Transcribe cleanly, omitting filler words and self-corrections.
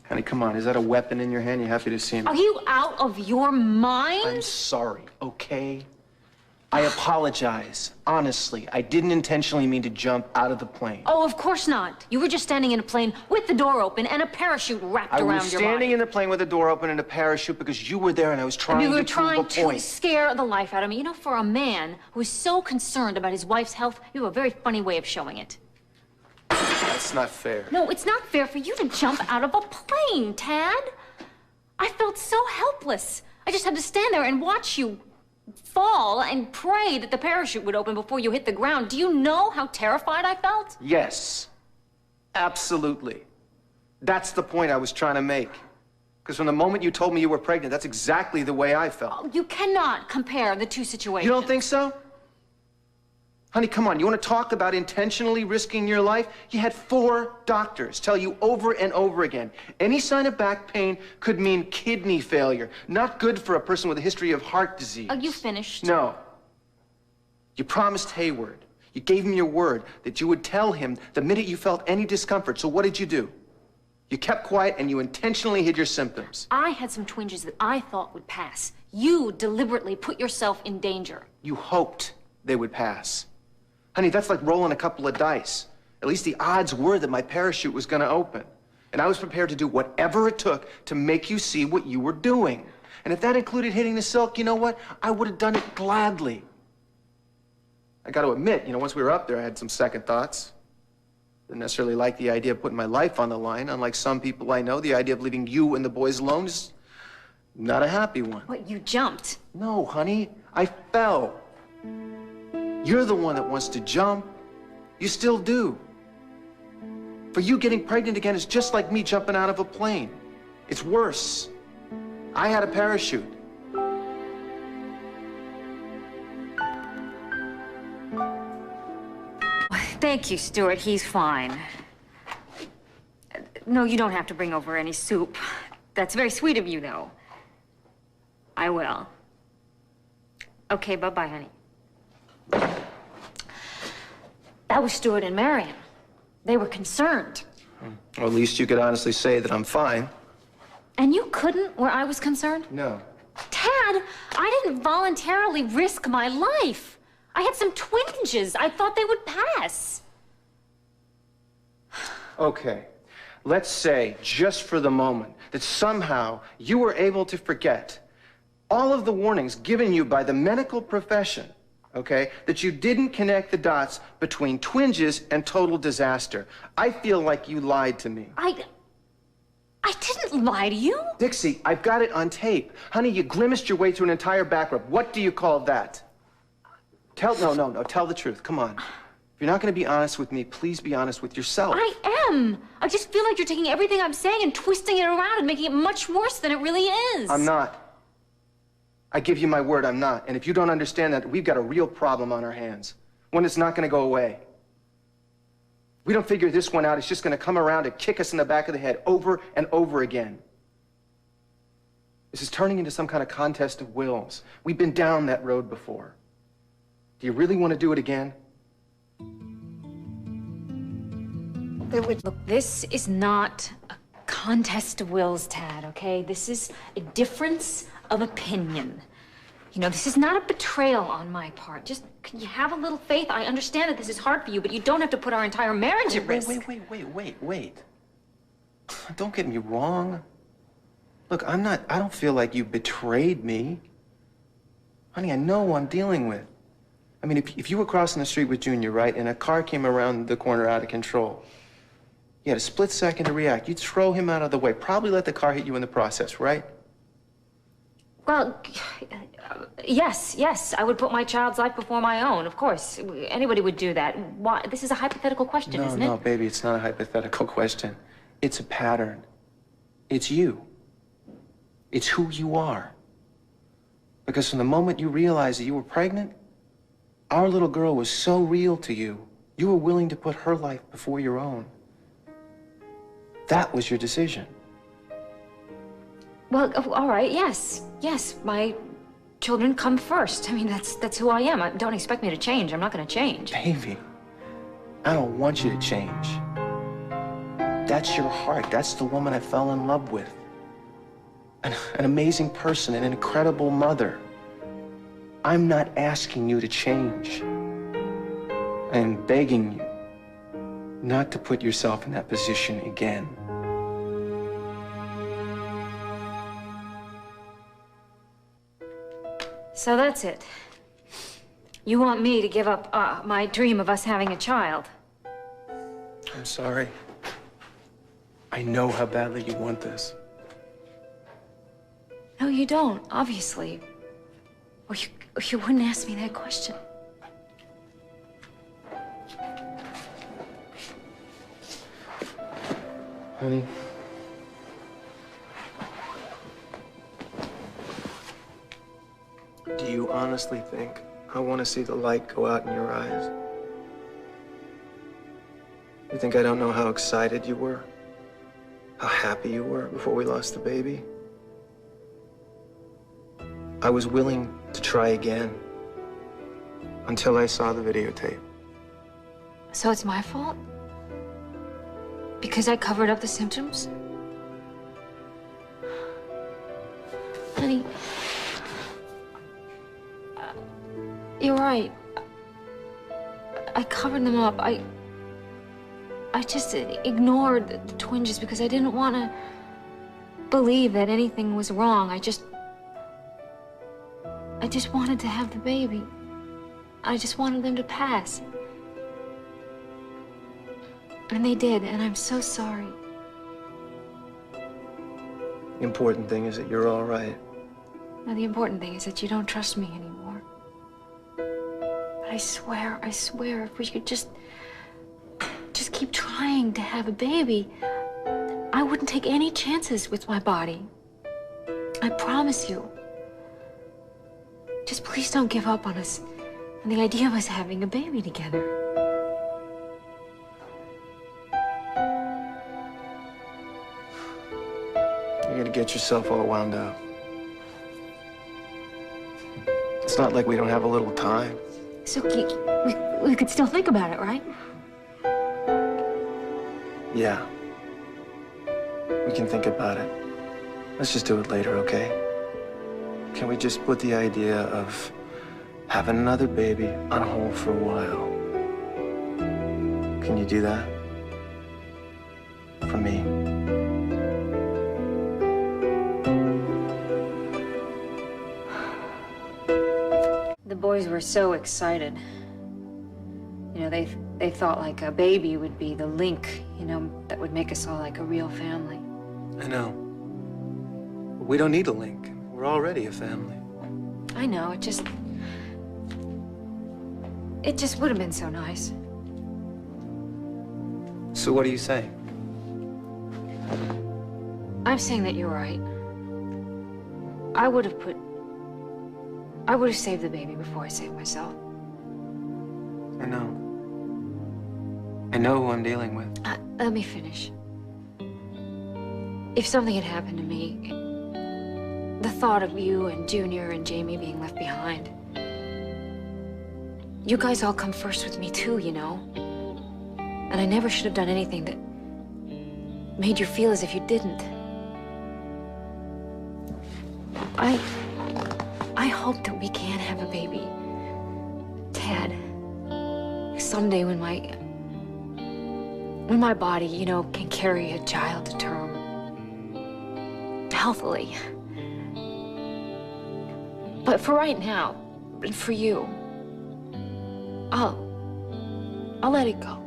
Honey, come on. Is that a weapon in your hand? You happy to see me? Are you out of your mind? I'm sorry, okay? I apologize. Honestly, I didn't intentionally mean to jump out of the plane. Oh, of course not. You were just standing in a plane with the door open and a parachute wrapped around your body. I was standing in the plane with the door open and a parachute because you were there and I was trying to prove a point. You were trying to scare the life out of me. You know, for a man who is so concerned about his wife's health, you have a very funny way of showing it. That's not fair. No, it's not fair for you to jump out of a plane, Tad. I felt so helpless. I just had to stand there and watch you fall and pray that the parachute would open before you hit the ground. Do you know how terrified I felt? Yes, absolutely. That's the point I was trying to make. Because from the moment you told me you were pregnant, that's exactly the way I felt. Oh, you cannot compare the two situations. You don't think so? Honey, come on, you want to talk about intentionally risking your life? You had 4 doctors tell you over and over again, any sign of back pain could mean kidney failure. Not good for a person with a history of heart disease. Oh, you finished? No. You promised Hayward. You gave him your word that you would tell him the minute you felt any discomfort. So what did you do? You kept quiet and you intentionally hid your symptoms. I had some twinges that I thought would pass. You deliberately put yourself in danger. You hoped they would pass. Honey, that's like rolling a couple of dice. At least the odds were that my parachute was going to open. And I was prepared to do whatever it took to make you see what you were doing. And if that included hitting the silk, you know what? I would have done it gladly. I got to admit, once we were up there, I had some second thoughts. Didn't necessarily like the idea of putting my life on the line. Unlike some people I know, the idea of leaving you and the boys alone is not a happy one. What, you jumped? No, honey, I fell. You're the one that wants to jump. You still do. For you, getting pregnant again is just like me jumping out of a plane. It's worse. I had a parachute. Thank you, Stuart. He's fine. No, you don't have to bring over any soup. That's very sweet of you, though. I will. Okay, bye-bye, honey. That was Stuart and Marion. They were concerned. Well, at least you could honestly say that I'm fine. And you couldn't where I was concerned? No. Tad, I didn't voluntarily risk my life. I had some twinges. I thought they would pass. Okay. Let's say, just for the moment, that somehow you were able to forget all of the warnings given you by the medical profession, okay, that you didn't connect the dots between twinges and total disaster. I feel like you lied to me. I didn't lie to you. Dixie, I've got it on tape. Honey, you grimaced your way through an entire back rub. What do you call that? No, tell the truth. Come on. If you're not going to be honest with me, please be honest with yourself. I am. I just feel like you're taking everything I'm saying and twisting it around and making it much worse than it really is. I'm not. I give you my word, I'm not. And if you don't understand that, we've got a real problem on our hands. One that's not going to go away. We don't figure this one out, it's just going to come around and kick us in the back of the head over and over again. This is turning into some kind of contest of wills. We've been down that road before. Do you really want to do it again? Look, this is not a contest of wills, Tad, okay? This is a difference of opinion. This is not a betrayal on my part. Just, can you have a little faith? I understand that this is hard for you, but you don't have to put our entire marriage at risk. Wait. Don't get me wrong. Look, I don't feel like you betrayed me. Honey, I know who I'm dealing with. I mean, if you were crossing the street with Junior, right, and a car came around the corner out of control, you had a split second to react. You'd throw him out of the way, probably let the car hit you in the process, right? Well, yes, I would put my child's life before my own, of course. Anybody would do that. Why? This is a hypothetical question, isn't it? No, baby, it's not a hypothetical question. It's a pattern. It's you. It's who you are. Because from the moment you realized that you were pregnant, our little girl was so real to you, you were willing to put her life before your own. That was your decision. Well, all right, yes, my children come first. I mean, that's who I am. Don't expect me to change. I'm not going to change. Baby, I don't want you to change. that's your heart. That's the woman I fell in love with. An amazing person, an incredible mother. I'm not asking you to change. I'm begging you not to put yourself in that position again. So that's it. You want me to give up my dream of us having a child? I'm sorry. I know how badly you want this. No, you don't, obviously. Or you wouldn't ask me that question. Honey. Do you honestly think I want to see the light go out in your eyes? You think I don't know how excited you were? How happy you were before we lost the baby? I was willing to try again until I saw the videotape. So it's my fault? Because I covered up the symptoms? Honey, you're right. I covered them up. I just ignored the twinges because I didn't want to believe that anything was wrong. I just wanted to have the baby. I just wanted them to pass. And they did, and I'm so sorry. The important thing is that you're all right. Now, the important thing is that you don't trust me anymore. But I swear, if we could just keep trying to have a baby, I wouldn't take any chances with my body. I promise you. Just please don't give up on us, on the idea of us having a baby together. You're gonna get yourself all wound up. It's not like we don't have a little time. So we could still think about it, right? Yeah. We can think about it. Let's just do it later, okay? Can we just put the idea of having another baby on hold for a while? Can you do that? For me? The boys were so excited. You know, they thought like a baby would be the link, you know, that would make us all like a real family. I know. We don't need a link. We're already a family. I know, it just would have been so nice. So what are you saying? I'm saying that you're right. I would have saved the baby before I saved myself. I know. I know who I'm dealing with. Let me finish. If something had happened to me, the thought of you and Junior and Jamie being left behind, you guys all come first with me too, you know? And I never should have done anything that made you feel as if you didn't. I hope that we can have a baby, Tad. Someday when my body, you know, can carry a child to term healthily. But for right now, and for you, I'll let it go.